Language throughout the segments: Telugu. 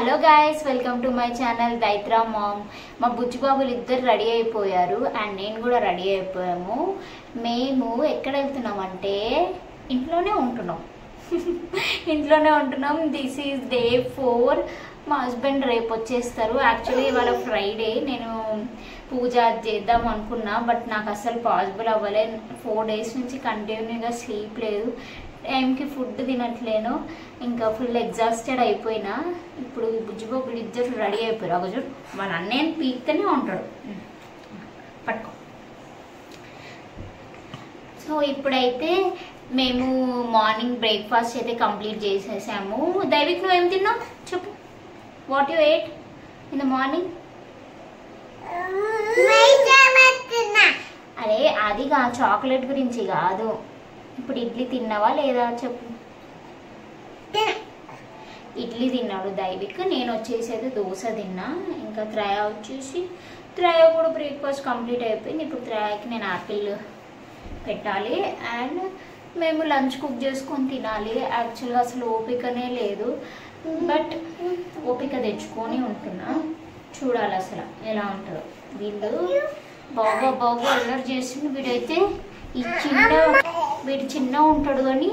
Hello guys, welcome to my channel Daitra mom. మా బుజ్జిబాబులు ఇద్దరు రెడీ అయిపోయారు అండ్ నేను కూడా రెడీ అయిపోయాము. మేము ఎక్కడ వెళ్తున్నామంటే ఇంట్లోనే ఉంటున్నాం. This is day 4. మా హస్బెండ్ రేపు వచ్చేస్తారు. యాక్చువల్లీ ఇవాళ ఫ్రైడే. నేను పూజ చేద్దాం అనుకున్నా, బట్ నాకు అసలు పాసిబుల్ అవ్వలేదు. 4 days నుంచి కంటిన్యూగా స్లీప్ లేదు, టైంకి ఫుడ్ తినట్లేను, ఇంకా ఫుల్ ఎగ్జాస్టెడ్ అయిపోయినా. ఇప్పుడు బుజ్జిబాబులు ఇద్దరు రెడీ అయిపోయారు. ఒక చూడు, వాళ్ళ అన్నయ్యని పీక్తూనే ఉంటాడు. పట్టుకో. సో ఇప్పుడైతే మేము మార్నింగ్ బ్రేక్ఫాస్ట్ అయితే కంప్లీట్ చేసేసాము. దైవిక్, నువ్వేం తిన్నావు చెప్పు. What you eight in the morning? అరే అది చాక్లెట్ గురించి కాదు, ఇప్పుడు ఇడ్లీ తిన్నావా లేదా చెప్పు. ఇడ్లీ తిన్నాడు దైవిక్. నేను వచ్చేసి అయితే దోశ తిన్నా. ఇంకా త్రయ వచ్చేసి కూడా బ్రేక్ఫాస్ట్ కంప్లీట్ అయిపోయింది. ఇప్పుడు త్రయకి నేను యాపిల్ పెట్టాలి అండ్ మేము లంచ్ కుక్ చేసుకొని తినాలి. యాక్చువల్గా అసలు ఓపికనే లేదు, బట్ ఓపిక తెచ్చుకొని ఉంటున్నా. చూడాలి అసలు ఎలా ఉంటుందో. వీళ్ళు బాగా అల్లరి చేసింది. వీడైతే వీడు చిన్న ఉంటాడు కానీ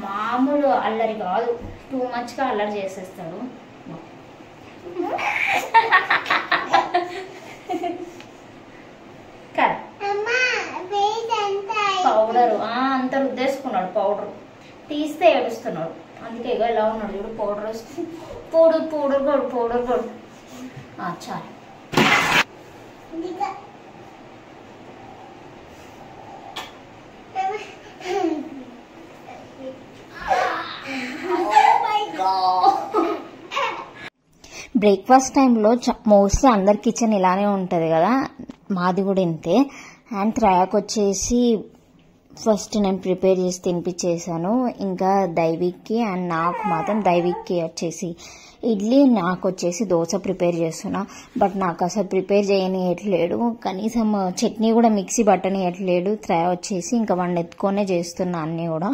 మామూలు అల్లరి కాదు, టూ మచ్గా అల్లరి చేసేస్తాడు. పౌడరు అంత రుద్దేసుకున్నాడు. పౌడర్ తీస్తే ఏడుస్తున్నాడు. అందుకే ఇక ఎలా ఉన్నాడు చూడు. పౌడర్ వస్తుంది. పౌడర్ కొడు. చాలు. బ్రేక్ఫాస్ట్ టైంలో మోస్ట్లీ అందరి కిచెన్ ఇలానే ఉంటుంది కదా, మాది కూడా ఇంతే. అండ్ త్రయాకు వచ్చేసి ఫస్ట్ నేను ప్రిపేర్ చేసి తినిపించేసాను. ఇంకా దైవిక్కి అండ్ నాకు మాత్రం, దైవిక్కి వచ్చేసి ఇడ్లీ, నాకు వచ్చేసి దోశ ప్రిపేర్ చేస్తున్నా. బట్ నాకు అసలు ప్రిపేర్ చేయనియట్లేడు, కనీసం చట్నీ కూడా మిక్సీ పట్టనియట్లేడు. త్రయ వచ్చేసి ఇంకా వాడిని ఎత్తుకొనే చేస్తున్నా అన్నీ కూడా.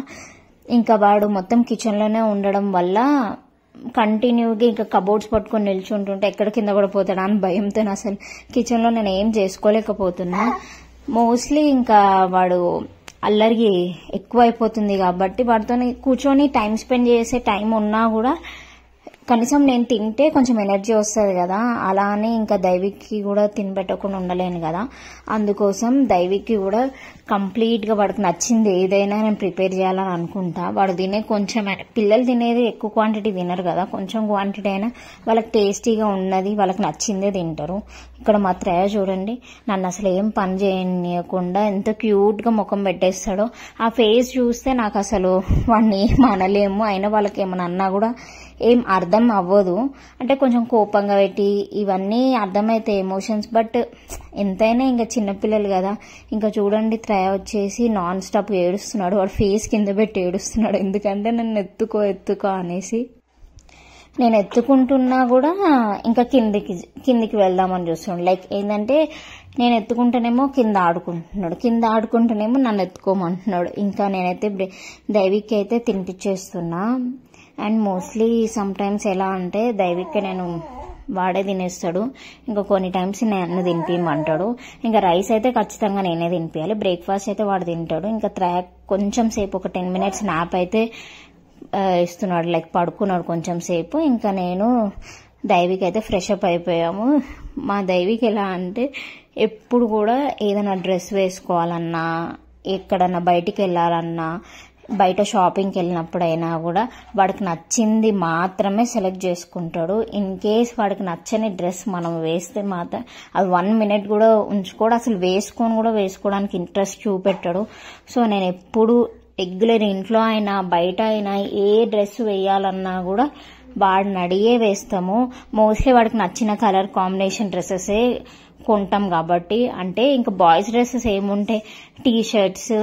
ఇంకా వాడు మొత్తం కిచెన్లోనే ఉండడం వల్ల కంటిన్యూగా ఇంకా కబోర్డ్స్ పట్టుకొని నిల్చుంటుంటే ఎక్కడ కింద కూడా పోతాడా అని భయంతో అసలు కిచెన్లో నేను ఏం చేసుకోలేకపోతున్నా. మోస్ట్లీ ఇంకా వాడు అల్లరి ఎక్కువ అయిపోతుంది కాబట్టి వాడితో కూర్చొని టైం స్పెండ్ చేసే టైం ఉన్నా కూడా కనీసం నేను తింటే కొంచెం ఎనర్జీ వస్తుంది కదా, అలా అని ఇంకా దైవిక్కి కూడా తినబెట్టకుండా ఉండలేను కదా. అందుకోసం దైవిక్కి కూడా కంప్లీట్గా వాడికి నచ్చింది ఏదైనా నేను ప్రిపేర్ చేయాలని అనుకుంటా. వాడు తినే కొంచెం, పిల్లలు తినేది ఎక్కువ క్వాంటిటీ తినరు కదా, కొంచెం క్వాంటిటీ అయినా వాళ్ళకి టేస్టీగా ఉన్నది, వాళ్ళకి నచ్చిందే తింటారు. ఇక్కడ మా త్రయ చూడండి, నన్ను అసలు ఏం పని చేయనియకుండా ఎంత క్యూట్గా ముఖం పెట్టేస్తాడో. ఆ ఫేస్ చూస్తే నాకు అసలు వాడిని ఏం అనలేము. అయినా వాళ్ళకి ఏమైనా అన్నా కూడా ఏం అర్థం అవ్వదు. అంటే కొంచెం కోపంగా పెట్టి ఇవన్నీ అర్థమైతే ఎమోషన్స్, బట్ ఎంతైనా ఇంకా చిన్నపిల్లలు కదా. ఇంకా చూడండి, త్రయ వచ్చేసి నాన్ స్టాప్ ఏడుస్తున్నాడు. వాడు ఫేస్ కింద పెట్టి ఏడుస్తున్నాడు, ఎందుకంటే నన్ను ఎత్తుకో అనేసి. నేను ఎత్తుకుంటున్నా కూడా ఇంకా కిందికి వెళ్దామని చూస్తున్నాడు. లైక్ ఏంటంటే నేను ఎత్తుకుంటేనేమో కింద ఆడుకుంటేనేమో నన్ను ఎత్తుకోమంటున్నాడు. ఇంకా నేనైతే దైవిక్కి అయితే తినిపించేస్తున్నా. అండ్ మోస్ట్లీ సమ్ టైమ్స్ ఎలా అంటే దైవిక్కి నేను వాడే తినేస్తాడు, ఇంకా కొన్ని టైమ్స్ నన్ను తినిపించమంటాడు. ఇంకా రైస్ అయితే ఖచ్చితంగా నేనే తినిపించాలి. బ్రేక్ఫాస్ట్ అయితే వాడు తింటాడు. ఇంకా కొంచెం సేపు ఒక 10 minutes నాప్ అయితే ఇస్తున్నాడు, లైక్ పడుకున్నాడు కొంచెం సేపు. ఇంకా నేను దైవిక్ అయితే ఫ్రెష్ అప్ అయిపోయాము. మా దైవిక్ ఎలా అంటే ఎప్పుడు కూడా ఏదైనా డ్రెస్ వేసుకోవాలన్నా, ఎక్కడన్నా బయటికి వెళ్ళాలన్నా, బయట షాపింగ్కి వెళ్ళినప్పుడైనా కూడా వాడికి నచ్చింది మాత్రమే సెలెక్ట్ చేసుకుంటాడు. ఇన్ కేస్ వాడికి నచ్చని డ్రెస్ మనం వేస్తే మాత్రం అది 1 minute కూడా ఉంచుకోడు. అసలు వేసుకోవడానికి ఇంట్రెస్ట్ చూపెట్టాడు. సో నేను ఎప్పుడు రెగ్యులర్ ఇంట్లో అయినా బయట అయినా ఏ డ్రెస్ వేయాలన్నా కూడా వాడిని అడిగే వేస్తాము. మోస్ట్లీ వాడికి నచ్చిన కలర్ కాంబినేషన్ డ్రెస్సెసే కొంటాం కాబట్టి. అంటే ఇంకా బాయ్స్ డ్రెస్సెస్ ఏముంటాయి, టీ షర్ట్స్,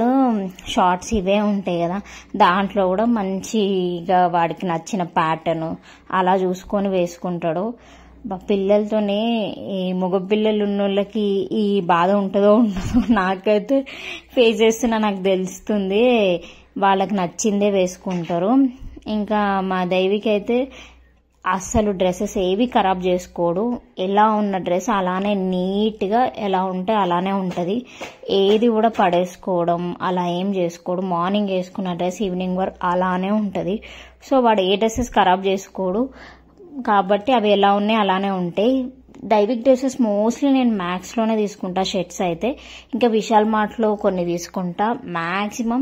షార్ట్స్ ఇవే ఉంటాయి కదా, దాంట్లో కూడా మంచిగా వాడికి నచ్చిన ప్యాటర్న్ అలా చూసుకొని వేసుకుంటాడు. పిల్లలతోనే, ఈ మగపిల్లలు ఉన్న వాళ్ళకి ఈ బాధ ఉంటుందో ఉండదో నాకైతే ఫేస్ చేస్తున్నా, నాకు తెలుస్తుంది. వాళ్ళకి నచ్చిందే వేసుకుంటారు. ఇంకా మా దైవికి అయితే అస్సలు డ్రెస్సెస్ ఏవి ఖరాబ్ చేసుకోడు. ఎలా ఉన్న డ్రెస్ అలానే నీట్గా ఎలా ఉంటే అలానే ఉంటుంది. ఏది కూడా పడేసుకోవడం అలా ఏం చేసుకోడు. మార్నింగ్ వేసుకున్న డ్రెస్ ఈవినింగ్ వరకు అలానే ఉంటుంది. సో వాడు ఏ డ్రెస్సెస్ ఖరాబ్ చేసుకోడు కాబట్టి అవి ఎలా ఉన్నాయి అలానే ఉంటాయి. దైవిక్ డ్రెస్సెస్ మోస్ట్లీ నేను మ్యాక్స్లోనే తీసుకుంటా. షర్ట్స్ అయితే ఇంకా విశాల్ మార్ట్లో కొన్ని తీసుకుంటా. మ్యాక్సిమం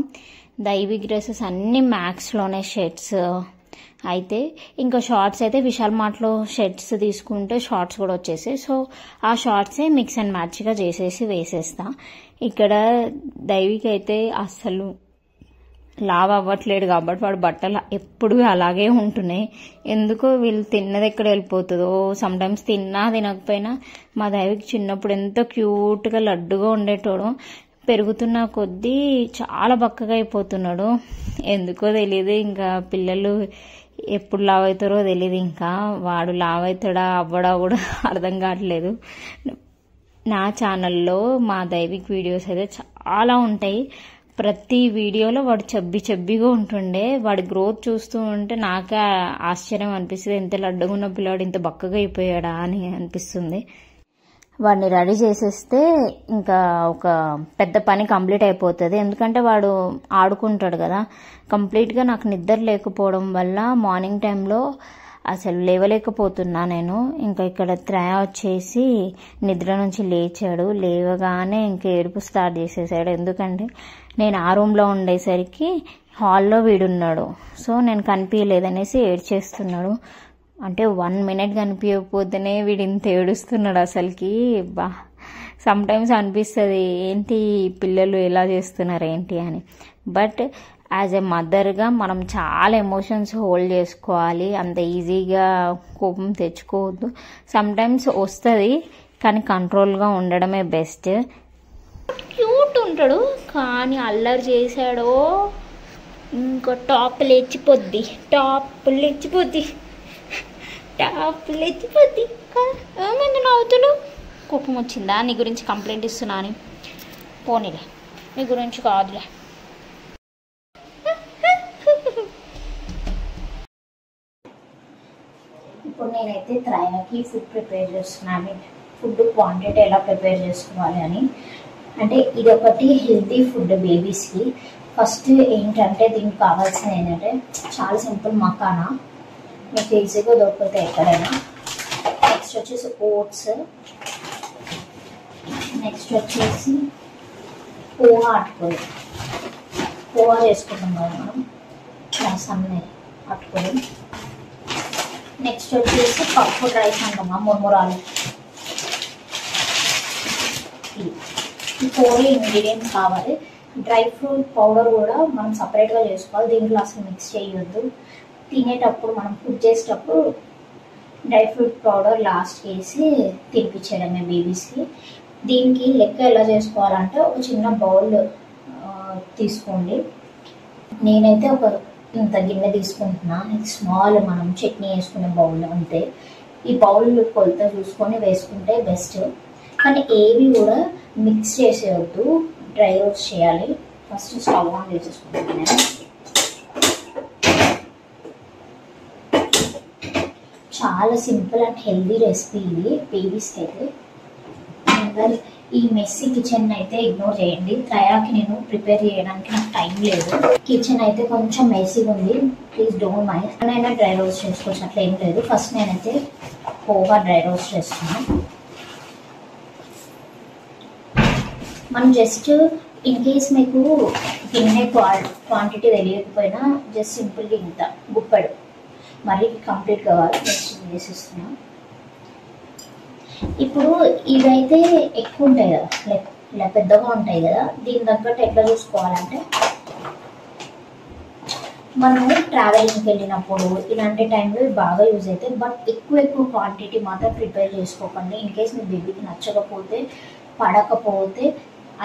దైవిక్ డ్రెస్సెస్ అన్ని మ్యాక్స్లోనే షర్ట్స్ అయితే. ఇంకా షార్ట్స్ అయితే విశాల్ మార్ట్లో షర్ట్స్ తీసుకుంటే షార్ట్స్ కూడా వచ్చేసాయి. సో ఆ షార్ట్సే మిక్స్ అండ్ మ్యాచ్గా చేసేసి వేసేస్తా. ఇక్కడ దైవిక్ అయితే అస్సలు లావ్ అవ్వట్లేడు కాబట్టి వాడు బట్టలు ఎప్పుడు అలాగే ఉంటున్నాయి. ఎందుకో వీళ్ళు తిన్నది ఎక్కడ వెళ్ళిపోతుందో. సమ్టైమ్స్ తిన్నా తినకపోయినా మా దైవిక్ చిన్నప్పుడు ఎంతో క్యూట్గా లడ్డుగా ఉండేటోడు. పెరుగుతున్న కొద్దీ చాలా బక్కగా అయిపోతున్నాడు. ఎందుకో తెలియదు. ఇంకా పిల్లలు ఎప్పుడు లావ్ అవుతారో తెలియదు. ఇంకా వాడు లావ్ అవుతాడా అవ్వడా కూడా అర్థం కావట్లేదు. నా ఛానల్లో మా దైవిక్ వీడియోస్ అయితే చాలా ఉంటాయి. ప్రతి వీడియోలో వాడు చబ్బిగా ఉంటుండే. వాడి గ్రోత్ చూస్తూ ఉంటే నాకే ఆశ్చర్యం అనిపిస్తుంది. ఎంత లడ్డుగా ఉన్న పిల్లాడు ఇంత బక్కగా అయిపోయాడా అని అనిపిస్తుంది. వాడిని రెడీ చేసేస్తే ఇంకా ఒక పెద్ద పని కంప్లీట్ అయిపోతుంది. ఎందుకంటే వాడు ఆడుకుంటాడు కదా. కంప్లీట్గా నాకు నిద్ర లేకపోవడం వల్ల మార్నింగ్ టైంలో అసలు లేవలేకపోతున్నా నేను. ఇంకా ఇక్కడ త్రయ వచ్చేసి నిద్ర నుంచి లేచాడు. లేవగానే ఇంకా ఏడుపు స్టార్ట్ చేసేసాడు. ఎందుకంటే నేను ఆ రూమ్లో ఉండేసరికి హాల్లో వీడున్నాడు. సో నేను కనిపించలేదనేసి ఏడ్చేస్తున్నాడు. అంటే 1 మినిట్ కనిపించకపోతేనే వీడు ఇంత ఏడుస్తున్నాడు అసలుకి. బా సమ్టైమ్స్ అనిపిస్తుంది ఏంటి పిల్లలు ఎలా చేస్తున్నారు ఏంటి అని. బట్ యాజ్ ఎ మదర్గా మనం చాలా ఎమోషన్స్ హోల్డ్ చేసుకోవాలి. అంత ఈజీగా కోపం తెచ్చుకోవద్దు. సమ్టైమ్స్ వస్తుంది కానీ కంట్రోల్గా ఉండడమే బెస్ట్. క్యూట్ ఉంటాడు కానీ అల్లరి చేశాడో ఇంకో టాప్ లేచిపోద్ది. ఏమైంది నవ్వుతులు? కోపం వచ్చిందా? నీ గురించి కంప్లైంట్ ఇస్తున్నా అని. పోనీలే, నీ గురించి కాదులే. ఇప్పుడు నేనైతే త్రయాకి ఫుడ్ ప్రిపేర్ చేస్తున్నాను. ఫుడ్ క్వాంటిటీ ఎలా ప్రిపేర్ చేసుకోవాలి అని. అంటే ఇది ఒకటి హెల్తీ ఫుడ్ బేబీస్కి. ఫస్ట్ ఏంటంటే దీనికి కావాల్సింది ఏంటంటే చాలా సింపుల్ మకానా. మీకు ఈజీగా దొరుకుతాయి ఎక్కడైనా. నెక్స్ట్ వచ్చేసి ఓట్స్. నెక్స్ట్ వచ్చేసి పోహా అటుకొని. పోహా చేసుకుంటాం కదా మనం, సన్నే అటుకొని. నెక్స్ట్ వచ్చేసి పప్పు రైస్ అంటామా, మురమురాలు. ఈ 4 ఇంగ్రీడియంట్స్ కావాలి. డ్రై ఫ్రూట్ పౌడర్ కూడా మనం సపరేట్గా చేసుకోవాలి. దీంట్లో అసలు మిక్స్ చేయొద్దు. తినేటప్పుడు మనం కుక్ చేసేటప్పుడు డ్రై ఫ్రూట్ పౌడర్ లాస్ట్ వేసి తినిపించడమే బేబీస్కి. దీనికి లెక్క ఎలా చేసుకోవాలంటే ఒక చిన్న బౌల్ తీసుకోండి. నేనైతే ఒక ఇంత గిన్నె తీసుకుంటున్నా. స్మాల్ మనం చట్నీ వేసుకునే బౌల్ అంతే. ఈ బౌల్ కొలత చూసుకొని వేసుకుంటే బెస్ట్. కానీ ఏవి కూడా మిక్స్ చేసేయద్దు, డ్రై రోస్ట్ చేయాలి. ఫస్ట్ స్టవ్ ఆన్ చేసేసుకుంటాను నేను. చాలా సింపుల్ అండ్ హెల్దీ రెసిపీ ఇది బేబీస్కి అయితే. ఈ మెస్సీ కిచెన్ అయితే ఇగ్నోర్ చేయండి. త్రయాకి నేను ప్రిపేర్ చేయడానికి నాకు టైం లేదు. కిచెన్ అయితే కొంచెం మెస్సీగా ఉంది, ప్లీజ్ డోంట్ మైండ్. నేనైనా డ్రై రోస్ట్ చేసుకోవచ్చు, అట్లా ఏం లేదు. ఫస్ట్ నేనైతే పోహా డ్రై రోస్ట్ చేస్తున్నాను. మనం జస్ట్ ఇన్ కేస్ మీకు గిన్నె క్వాంటిటీ తెలియకపోయినా జస్ట్ సింపుల్గా ఇంత గుప్పడు మరీ కంప్లీట్ కావాలి. నెక్స్ట్ వేసేస్తున్నాం. ఇప్పుడు ఇవైతే ఎక్కువ ఉంటాయి కదా, ఇలా పెద్దగా ఉంటాయి కదా. దీని తగ్గట్టు ఎట్లా చూసుకోవాలంటే మనము ట్రావెలింగ్కి వెళ్ళినప్పుడు ఇలాంటి టైంలో బాగా యూజ్ అవుతాయి. బట్ ఎక్కువ క్వాంటిటీ మాత్రం ప్రిపేర్ చేసుకోకండి. ఇన్ కేస్ మీ బేబీకి నచ్చకపోతే పడకపోతే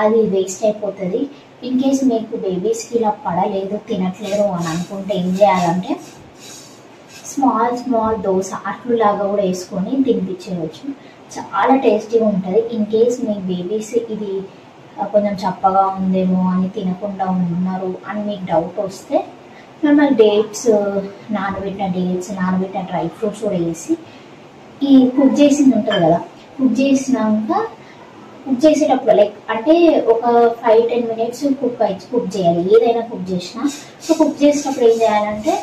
అది వేస్ట్ అయిపోతుంది. ఇన్ కేస్ మీకు బేబీస్కి ఇలా పడలేదు తినట్లేరు అని అనుకుంటే ఏం చేయాలంటే స్మాల్ దోశ అట్లులాగా కూడా వేసుకొని తినిపించేయచ్చు. చాలా టేస్టీగా ఉంటుంది. ఇన్ కేస్ మీ బేబీస్ ఇది కొంచెం చప్పగా ఉందేమో అని తినకుండా ఉన్నారు అని మీకు డౌట్ వస్తే నార్మల్ డేట్స్, నానబెట్టిన డ్రై ఫ్రూట్స్ కూడా వేసి ఈ కుక్ చేసింది ఉంటుంది కదా, కుక్ చేసేటప్పుడు లైక్ అంటే ఒక 5-10 minutes కుక్ చేయాలి. ఏదైనా కుక్ చేసినా. సో కుక్ చేసినప్పుడు ఏం చేయాలంటే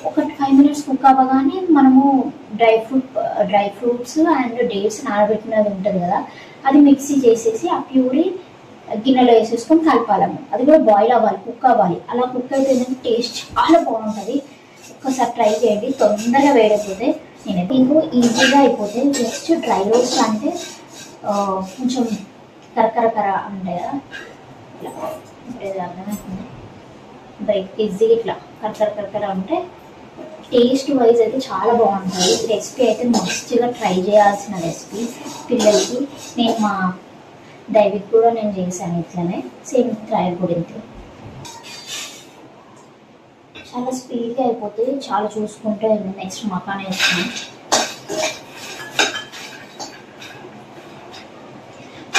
ఒక 5 minutes కుక్ అవ్వగానే మనము డ్రై ఫ్రూట్స్ అండ్ డేట్స్ నానబెట్టినది ఉంటుంది కదా, అది మిక్సీ చేసేసి ఆ ప్యూరీ గిన్నెలో వేసేసుకొని కలపాలము. అది కూడా బాయిల్ అవ్వాలి, కుక్ అవ్వాలి. అలా కుక్ అయితే టేస్ట్ చాలా బాగుంటుంది. ఒక్కసారి ట్రై చేయండి, తొందరగా వేడైపోతే. నేనైతే ఇంకో ఈజీగా అయిపోతే జస్ట్ డ్రై రోస్ట్ అంటే కొంచెం కరకర ఉంటాయి కదా, ఇట్లా ఈజీగా ఇట్లా కరకర ఉంటే టేస్ట్ వైజ్ అయితే చాలా బాగుంటుంది. రెసిపీ అయితే మస్తుగా ట్రై చేయాల్సిన రెసిపీ పిల్లలకి. నేను మా దైవిక్ కూడా నేను చేశాను ఇట్లనే, సేమ్ ట్రయల్ కూడా ఇంతే. చాలా స్పీడ్గా అయిపోతుంది, చాలా చూసుకుంటే. నెక్స్ట్ మకానా వేసుకున్నాను.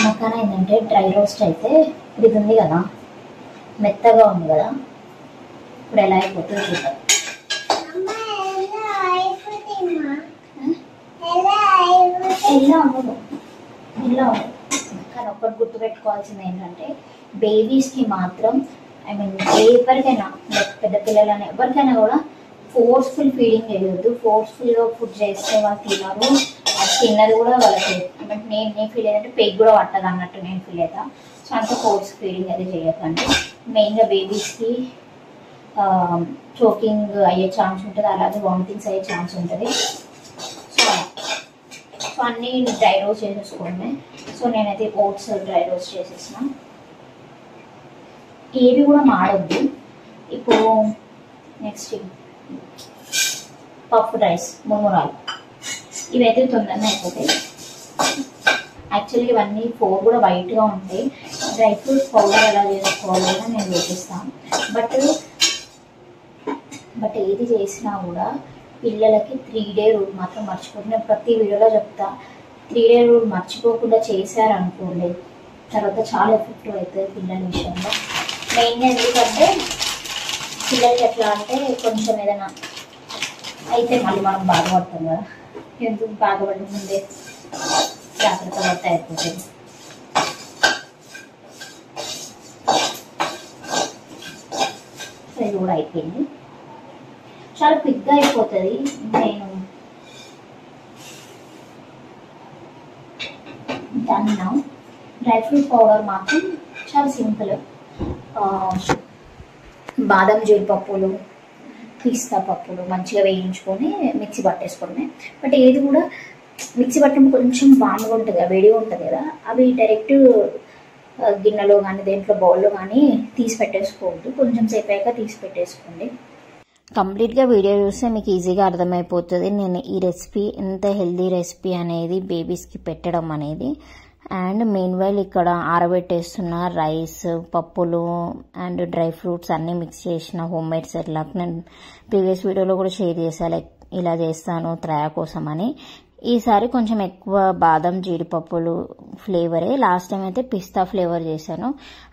మకానా ఏంటంటే డ్రై రోస్ట్ అయితే ఇది ఉంది కదా, మెత్తగా ఉంది కదా, ఇప్పుడు ఎలా అయిపోతుంది చూద్దాం. ఎలా అవ్వదు కానీ ఒక్కటి గుర్తుపెట్టుకోవాల్సింది ఏంటంటే బేబీస్కి మాత్రం, ఐ మీన్ ఎవరికైనా పెద్ద పిల్లలని ఎవరికైనా కూడా ఫోర్స్ఫుల్ ఫీడింగ్ చేయవద్దు. ఫోర్స్ఫుల్గా ఫుడ్ చేస్తే వాళ్ళు తినరు, అది తిన్నది కూడా వాళ్ళకి. అంటే నేను ఫీల్ అయ్యేదంటే పెగ్ కూడా పట్టదు అన్నట్టు నేను ఫీల్ అవుతా. సో అంత ఫోర్స్ ఫీడింగ్ అది చేయకండి. మెయిన్గా బేబీస్కి చోకింగ్ అయ్యే ఛాన్స్ ఉంటుంది, అలాగే వామిటింగ్స్ అయ్యే ఛాన్స్ ఉంటుంది. సో అన్నీ డ్రై రోస్ట్ చేసేసుకోండి. సో నేనైతే ఓట్స్ డ్రై రోస్ట్ చేసేసిన. ఏవి కూడా మాడొద్దు. ఇప్పుడు నెక్స్ట్ పఫ్ రైస్, మునురాలు, ఇవైతే తొందరగా అయిపోతాయి. యాక్చువల్లీ ఇవన్నీ 4 కూడా వైట్గా ఉంటాయి. డ్రై ఫ్రూట్స్ పౌడర్ ఎలా చేసుకోవాలో కూడా నేను చూపిస్తాను. బట్ ఏది చేసినా కూడా పిల్లలకి 3-day రూల్ మాత్రం మర్చిపోతుంది. నేను ప్రతి వీడియోలో చెప్తా, 3-day రూల్ మర్చిపోకుండా చేశారనుకోండి తర్వాత చాలా ఎఫెక్టివ్ అవుతుంది పిల్లల విషయంలో. మెయిన్గా ఎందుకంటే పిల్లలకి ఎట్లా అంటే కొంచెం ఏదైనా అయితే మళ్ళీ మనం బాధపడతాం కదా, ఎందుకు బాధపడే ముందే జాగ్రత్త పడితే అయిపోతుంది. ఇది కూడా అయిపోయింది, చాలా క్విక్గా అయిపోతుంది. నేను దాన్ని డ్రై ఫ్రూట్ పౌడర్ మాత్రం చాలా సింపుల్. బాదం జీడిపప్పులు, పిస్తా పప్పులు మంచిగా వేయించుకొని మిక్సీ పట్టేసుకోవడమే. బట్ ఏది కూడా మిక్సీ పట్టడం కొంచెం బాగా ఉంటుంది, వేడిగా ఉంటుంది కదా, అవి డైరెక్ట్ గిన్నెలో కానీ దేంట్లో బౌల్లో కానీ తీసి పెట్టేసుకోవద్దు. కొంచెం సేపు అయ్యాక తీసి పెట్టేసుకోండి. కంప్లీట్గా వీడియో చూస్తే మీకు ఈజీగా అర్థమైపోతుంది నేను ఈ రెసిపీ ఎంత హెల్దీ రెసిపీ అనేది బేబీస్కి పెట్టడం అనేది. అండ్ మెయిన్ వైల్ ఇక్కడ ఆరబెట్టేస్తున్న రైస్, పప్పులు అండ్ డ్రై ఫ్రూట్స్ అన్నీ మిక్స్ చేసిన హోమ్ మేడ్ సెర్లాక్. నేను ప్రీవియస్ వీడియోలో కూడా షేర్ చేశాను, లైక్ ఇలా చేస్తాను త్రయ కోసం అని. ఈసారి కొంచెం ఎక్కువ బాదం జీడిపప్పులు ఫ్లేవరే, లాస్ట్ టైం అయితే పిస్తా ఫ్లేవర్ చేశాను.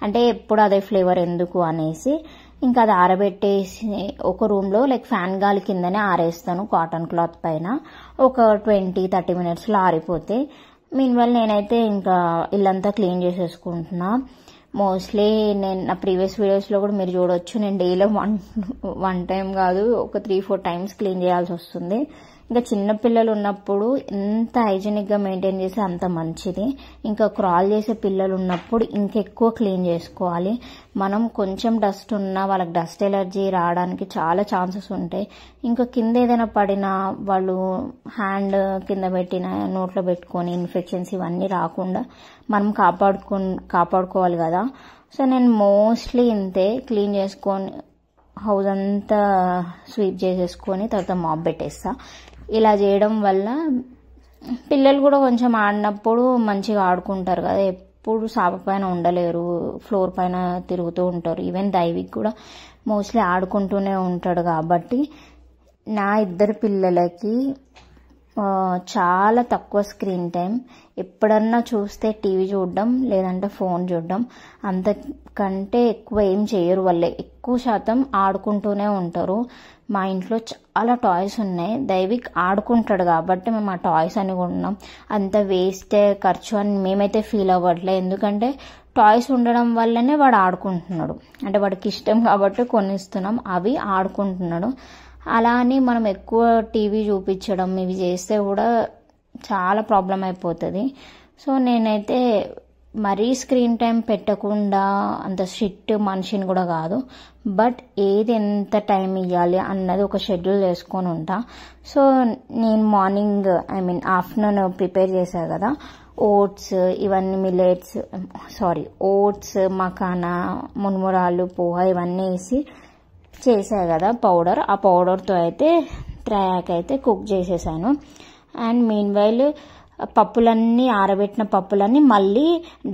అంటే ఎప్పుడు అదే ఫ్లేవర్ ఎందుకు అనేసి ఇంకా అది ఆరబెట్టేసి ఒక రూమ్లో లైక్ ఫ్యాన్ గాలి కిందనే ఆరేస్తాను కాటన్ క్లాత్ పైన. ఒక 20-30 minutesలో ఆరిపోతే. మీన్వైల్ నేనైతే ఇంకా ఇల్లంతా క్లీన్ చేసేసుకుంటున్నా. మోస్ట్లీ నేను నా ప్రీవియస్ వీడియోస్లో కూడా మీరు చూడొచ్చు, నేను డైలీ వన్ టైం కాదు ఒక 3-4 times క్లీన్ చేయాల్సి వస్తుంది. ఇంకా చిన్నపిల్లలు ఉన్నప్పుడు ఎంత హైజీనిక్గా మెయింటైన్ చేస్తే అంత మంచిది. ఇంకా క్రాల్ చేసే పిల్లలు ఉన్నప్పుడు ఇంకెక్కువ క్లీన్ చేసుకోవాలి. మనం కొంచెం డస్ట్ ఉన్నా వాళ్ళకి డస్ట్ ఎలర్జీ రావడానికి చాలా ఛాన్సెస్ ఉంటాయి. ఇంకా కింద ఏదైనా పడినా వాళ్ళు హ్యాండ్ కింద పెట్టిన నోట్లో పెట్టుకొని ఇన్ఫెక్షన్స్ ఇవన్నీ రాకుండా మనం కాపాడుకోవాలి కదా. సో నేను మోస్ట్లీ ఇంతే క్లీన్ చేసుకొని హౌస్ అంతా స్వీప్ చేసేసుకొని తర్వాత మాప్ పెట్టేస్తా. ఇలా చేయడం వల్ల పిల్లలు కూడా కొంచెం ఆడినప్పుడు మంచిగా ఆడుకుంటారు కదా, ఎప్పుడు సాప పైన ఉండలేరు, ఫ్లోర్ పైన తిరుగుతూ ఉంటారు. ఈవెన్ దైవిక్ కూడా మోస్ట్లీ ఆడుకుంటూనే ఉంటాడు. కాబట్టి నా 2 పిల్లలకి చాలా తక్కువ స్క్రీన్ టైం. ఎప్పుడన్నా చూస్తే టీవీ చూడడం లేదంటే ఫోన్ చూడడం, అంతకంటే ఎక్కువ ఏం చేయరు. వాళ్ళే ఎక్కువ శాతం ఆడుకుంటూనే ఉంటారు. మా ఇంట్లో చాలా టాయ్స్ ఉన్నాయి. దైవిక్ ఆడుకుంటాడు కాబట్టి మేము ఆ టాయ్స్ అని కొన్నాం. అంత వేస్ట్ ఖర్చు అని మేమైతే ఫీల్ అవ్వట్లేదు. ఎందుకంటే టాయ్స్ ఉండడం వల్లనే వాడు ఆడుకుంటున్నాడు. అంటే వాడికి ఇష్టం కాబట్టి కొనిస్తున్నాం, అవి ఆడుకుంటున్నాడు. అలా అని మనం ఎక్కువ టీవీ చూపించడం ఇవి చేస్తే కూడా చాలా ప్రాబ్లం అయిపోతుంది. సో నేనైతే మరీ స్క్రీన్ టైం పెట్టకుండా అంత స్ట్రిక్ట్ మనిషిని కూడా కాదు. బట్ ఏది ఎంత టైం ఇవ్వాలి అన్నది ఒక షెడ్యూల్ చేసుకొని ఉంటా. సో నేను మార్నింగ్ ఆఫ్టర్నూన్ ప్రిపేర్ చేశాను కదా, ఓట్స్, ఇవన్నీ మిల్లెట్స్, ఓట్స్, మకానా, మున్మురాలు, పోహా ఇవన్నీ వేసి చేశాను కదా పౌడర్. ఆ పౌడర్తో అయితే త్రయాక్ అయితే కుక్ చేసేసాను. అండ్ మీన్ వైల్ పప్పులన్నీ, ఆరబెట్టిన పప్పులన్నీ మళ్ళీ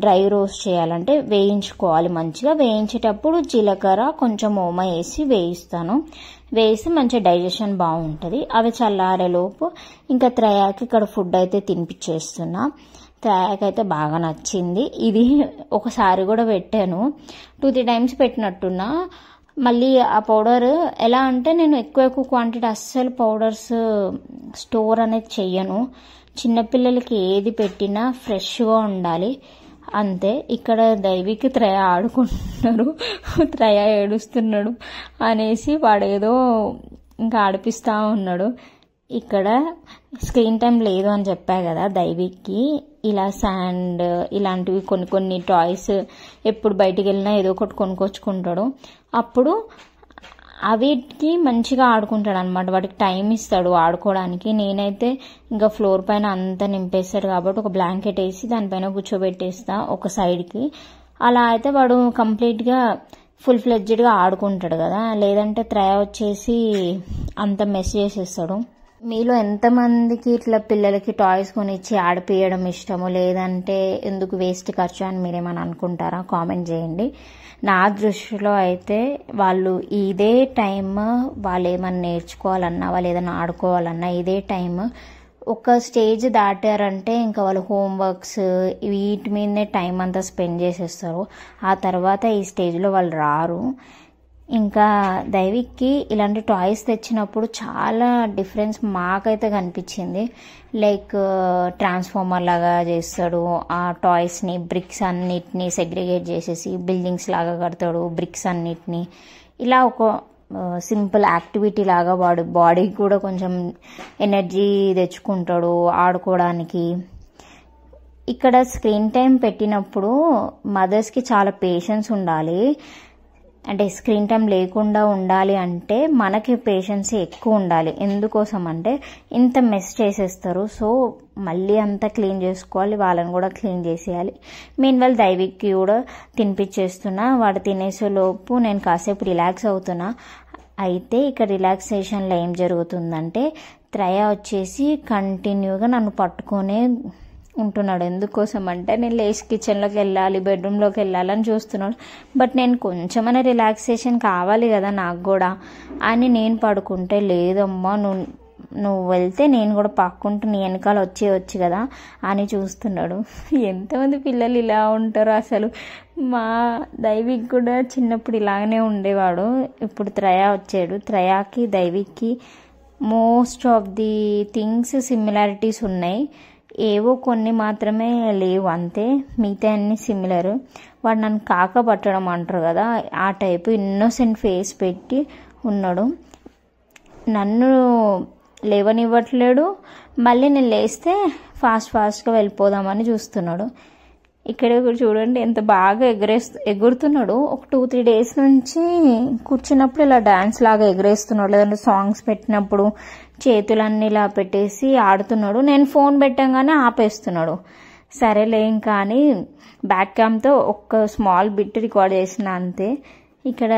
డ్రై రోస్ట్ చేయాలంటే వేయించుకోవాలి. మంచిగా వేయించేటప్పుడు జీలకర్ర కొంచెం ఓమ వేసి వేయిస్తే మంచిగా డైజెషన్ బాగుంటుంది. అవి చల్లారేలోపు ఇంకా త్రయాక్ ఇక్కడ ఫుడ్ అయితే తినిపించేస్తున్నా. త్రయాక్ అయితే బాగా నచ్చింది. ఇది ఒకసారి కూడా పెట్టాను, 2-3 టైమ్స్ పెట్టినట్టున్నా. మళ్ళీ ఆ పౌడర్ ఎలా అంటే నేను ఎక్కువ క్వాంటిటీ అస్సలు పౌడర్స్ స్టోర్ అనేది చెయ్యను. చిన్నపిల్లలకి ఏది పెట్టినా ఫ్రెష్గా ఉండాలి అంతే. ఇక్కడ దైవిక్ త్రయ ఆడుకుంటున్నారు, త్రయ ఏడుస్తున్నాడు అనేసి వాడేదో ఇంకా ఆడిపిస్తా ఉన్నాడు. ఇక్కడ స్క్రీన్ టైం లేదు అని చెప్పా కదా దైవిక్కి. ఇలా శాండ్ ఇలాంటివి కొన్ని టాయ్స్ ఎప్పుడు బయటికి వెళ్ళినా ఏదో ఒకటి కొనుక్కొచ్చుకుంటాడు. అప్పుడు అవిటికి మంచిగా ఆడుకుంటాడు అనమాట. వాడికి టైం ఇస్తాడు ఆడుకోవడానికి. నేనైతే ఇంకా ఫ్లోర్ పైన అంతా నింపేస్తాడు కాబట్టి ఒక బ్లాంకెట్ వేసి దానిపైన కూర్చోబెట్టేస్తా ఒక సైడ్కి. అలా అయితే వాడు కంప్లీట్గా ఫుల్ ఫ్లెడ్జ్డ్గా ఆడుకుంటాడు కదా. లేదంటే త్రయ వచ్చేసి అంత మెస్ చేసేస్తాడు. మీలో ఎంతమందికి ఇట్లా పిల్లలకి టాయ్స్ కొనిచ్చి ఆడిపియడం ఇష్టము, లేదంటే ఎందుకు వేస్ట్ ఖర్చు అని మీరేమని అనుకుంటారా? కామెంట్ చేయండి. నా దృష్టిలో అయితే వాళ్ళు ఇదే టైం, వాళ్ళు ఏమన్నా నేర్చుకోవాలన్నా వాళ్ళు ఏదైనా ఆడుకోవాలన్నా ఇదే టైం. ఒక స్టేజ్ దాటారంటే ఇంకా వాళ్ళు హోంవర్క్స్ వీటి మీదనే టైం అంతా స్పెండ్ చేసేస్తారు. ఆ తర్వాత ఈ స్టేజ్లో వాళ్ళు రారు. ఇంకా దైవిక్కి ఇలాంటి టాయ్స్ తెచ్చినప్పుడు చాలా డిఫరెన్స్ మాకైతే కనిపించింది. లైక్ ట్రాన్స్ఫార్మర్ లాగా చేస్తాడు. ఆ టాయ్స్ని, బ్రిక్స్ అన్నిటినీ సెగ్రిగేట్ చేసేసి బిల్డింగ్స్ లాగా కడతాడు. బ్రిక్స్ అన్నిటినీ ఇలా ఒక సింపుల్ యాక్టివిటీ లాగా వాడు బాడీకి కూడా కొంచెం ఎనర్జీ తెచ్చుకుంటాడు ఆడుకోవడానికి. ఇక్కడ స్క్రీన్ టైం పెట్టినప్పుడు మదర్స్కి చాలా పేషెన్స్ ఉండాలి. అంటే స్క్రీన్ టైం లేకుండా ఉండాలి అంటే మనకి పేషెన్స్ ఎక్కువ ఉండాలి. ఎందుకోసం అంటే ఇంత మెస్ చేసేస్తారు. సో మళ్ళీ అంతా క్లీన్ చేసుకోవాలి, వాళ్ళని కూడా క్లీన్ చేసేయాలి. మీన్ వాళ్ళు దైవిక్కి కూడా తినిపించేస్తున్నా. వాడు తినేసేలోపు నేను కాసేపు రిలాక్స్ అవుతున్నా. అయితే ఇక్కడ రిలాక్సేషన్లో ఏం జరుగుతుందంటే త్రయ వచ్చేసి కంటిన్యూగా నన్ను పట్టుకొనే ఉంటున్నాడు. ఎందుకోసం అంటే నేను లేచి కిచెన్లోకి వెళ్ళాలి, బెడ్రూమ్లోకి వెళ్ళాలని చూస్తున్నాడు. బట్ నేను కొంచెమైనా రిలాక్సేషన్ కావాలి కదా నాకు కూడా అని నేను పడుకుంటే, లేదమ్మా నువ్వు వెళ్తే నేను కూడా పక్కుంటూ నీ వెనకాల వచ్చేయచ్చు కదా అని చూస్తున్నాడు. ఎంతమంది పిల్లలు ఇలా ఉంటారు అసలు. మా దైవిక్ కూడా చిన్నప్పుడు ఇలాగనే ఉండేవాడు. ఇప్పుడు త్రయ వచ్చాడు. త్రయాకి దైవిక్కి most of the things similarities ఉన్నాయి. ఏవో కొన్ని మాత్రమే లేవు అంతే, మిగతా అన్ని సిమిలర్. వాడు నన్ను కాక పట్టడం అంటారు కదా, ఆ టైపు ఇన్నోసెంట్ ఫేస్ పెట్టి ఉన్నాడు. నన్ను లేవనివ్వట్లేడు. మళ్ళీ నేను లేస్తే ఫాస్ట్గా వెళ్ళిపోదామని చూస్తున్నాడు. ఇక్కడ చూడండి ఎంత బాగా ఎగురుతున్నాడు. ఒక 2-3 డేస్ నుంచి కూర్చున్నప్పుడు ఇలా డాన్స్ లాగా ఎగరేస్తున్నాడు. లేదంటే సాంగ్స్ పెట్టినప్పుడు చేతులన్నీ ఇలా పెట్టేసి ఆడుతున్నాడు. నేను ఫోన్ పెట్టంగానే ఆపేస్తున్నాడు. సరేలే ఇంకా అని బ్యాక్ క్యామ్తో ఒక్క స్మాల్ బిట్ రికార్డ్ చేసిన అంతే. ఇక్కడ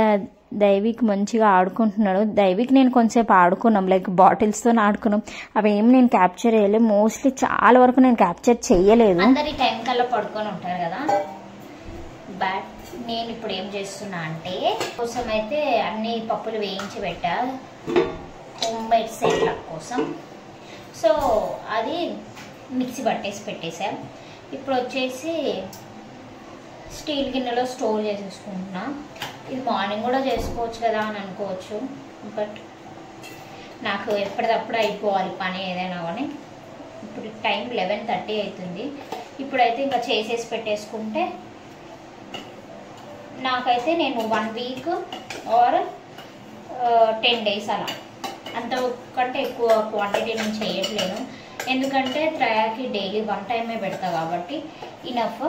దైవిక్ మంచిగా ఆడుకుంటున్నాడు. దైవిక్ నేను కొంతసేపు ఆడుకున్నాం, లైక్ బాటిల్స్తో ఆడుకున్నాం. అవి ఏం నేను క్యాప్చర్ చేయలేదు. మోస్ట్లీ చాలా వరకు నేను క్యాప్చర్ చేయలేదు. అందరి టైం కల్లా పడుకొని ఉంటారు కదా. బట్ నేను ఇప్పుడు ఏం చేస్తున్నా అంటే కోసం అయితే అన్ని పప్పులు వేయించి పెట్టా హోమ్ మేడ్ సెర్లాక్ కోసం. సో అది మిక్సీ పట్టేసి పెట్టేసాం. ఇప్పుడు వచ్చేసి స్టీల్ గిన్నెలో స్టోర్ చేసేసుకుంటున్నా. ఇది మార్నింగ్ కూడా చేసుకోవచ్చు కదా అని అనుకోవచ్చు, బట్ నాకు ఎప్పటికప్పుడు అయిపోవాలి పని ఏదైనా కానీ. ఇప్పుడు టైం 11:30 అవుతుంది. ఇప్పుడైతే ఇంకా చేసేసి పెట్టేసుకుంటే నాకైతే నేను 1 వీక్ ఆర్ 10 days అలా, అంతకంటే ఎక్కువ క్వాంటిటీ నేను చేయట్లేను. ఎందుకంటే త్రయాకి డైలీ 1 టైమే పెడతా కాబట్టి ఇనఫ్.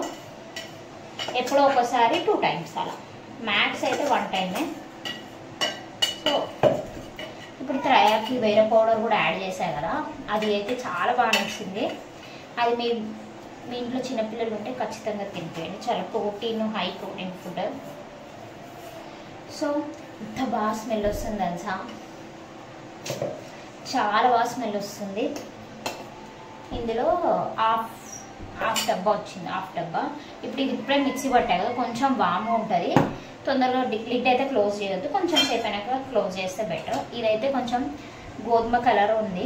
ఎప్పుడో ఒకసారి 2 times అలా, మ్యాక్స్ అయితే 1 టైమే. సో ఇప్పుడు త్రయాకి వేరే పౌడర్ కూడా యాడ్ చేశాను కదా, అది అయితే చాలా బాగా నచ్చింది. అది మీ ఇంట్లో చిన్నపిల్లలు ఉంటే ఖచ్చితంగా తినిపోయండి. చాలా హై ప్రోటీన్ ఫుడ్. సో ఇంత బాగా స్మెల్ వస్తుంది తెలుసా, చాలా బాగా స్మెల్ వస్తుంది. ఇందులో హాఫ్ డబ్బా వచ్చింది, హాఫ్ డబ్బా. ఇప్పుడు ఇది ఇప్పుడే మిక్సీ పట్టా కదా, కొంచెం వామ్గా ఉంటుంది. తొందరగా లిడ్ అయితే క్లోజ్ చేయొద్దు, కొంచెం సేపు అయినాక క్లోజ్ చేస్తే బెటర్. ఇదైతే కొంచెం గోధుమ కలర్ ఉంది.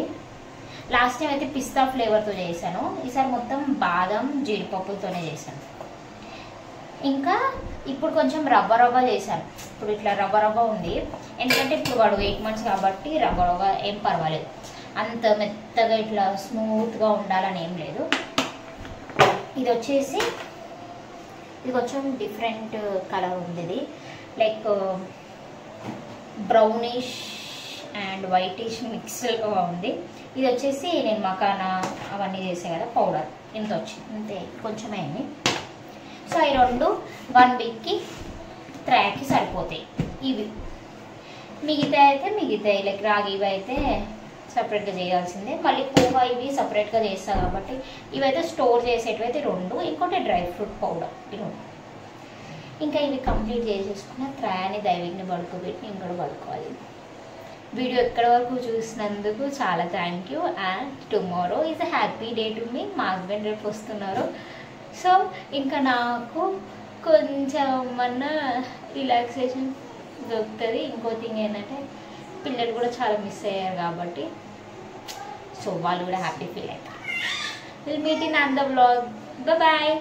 లాస్ట్ టైం అయితే పిస్తా ఫ్లేవర్తో చేశాను, ఈసారి మొత్తం బాదం జీడిపప్పులతోనే చేశాను. ఇంకా ఇప్పుడు కొంచెం రవ్వ చేశాను. ఇప్పుడు ఇట్లా రవ్వ ఉంది, ఎందుకంటే ఇప్పుడు వాడు 8 months కాబట్టి రవ్వ ఏం పర్వాలేదు, అంత మెత్తగా ఇట్లా స్మూత్గా ఉండాలని ఏం లేదు. ఇది వచ్చేసి ఇది కొంచెం డిఫరెంట్ కలర్ ఉంది. ఇది లైక్ బ్రౌనిష్ అండ్ వైటిష్ మిక్స్గా ఉంది. ఇది వచ్చేసి నేను మకానా అవన్నీ చేసే కదా పౌడర్, ఇంత వచ్చింది అంతే, కొంచెమే అయింది. సో ఈ రెండు 1 weekకి త్రయాకి సరిపోతాయి. ఇవి మిగతాయి లైక్ రాగి ఇవి అయితే సపరేట్గా చేయాల్సిందే. మళ్ళీ పోహా ఇవి సపరేట్గా చేస్తాను కాబట్టి ఇవైతే స్టోర్ చేసేటివి అయితే 2, ఇంకోటి డ్రై ఫ్రూట్ పౌడర్ ఈ 2. ఇంకా ఇవి కంప్లీట్ చేసేసుకున్న త్రయాన్ని దైవిక్ని పడుకోబెట్టి నేను కూడా పడుకోవాలి. వీడియో ఎక్కడి వరకు చూసినందుకు చాలా thank you. And tomorrow is a happy day to me. మా హస్బెండ్ రేపు వస్తున్నారు. సో ఇంకా నాకు కొంచెం అన్నా రిలాక్సేషన్ దొరుకుతుంది. ఇంకో థింగ్ ఏంటంటే పిల్లలు కూడా చాలా మిస్ అయ్యారు కాబట్టి సో వాళ్ళు కూడా హ్యాపీ ఫీల్ అవుతారు. Will meet in another vlog. Bye.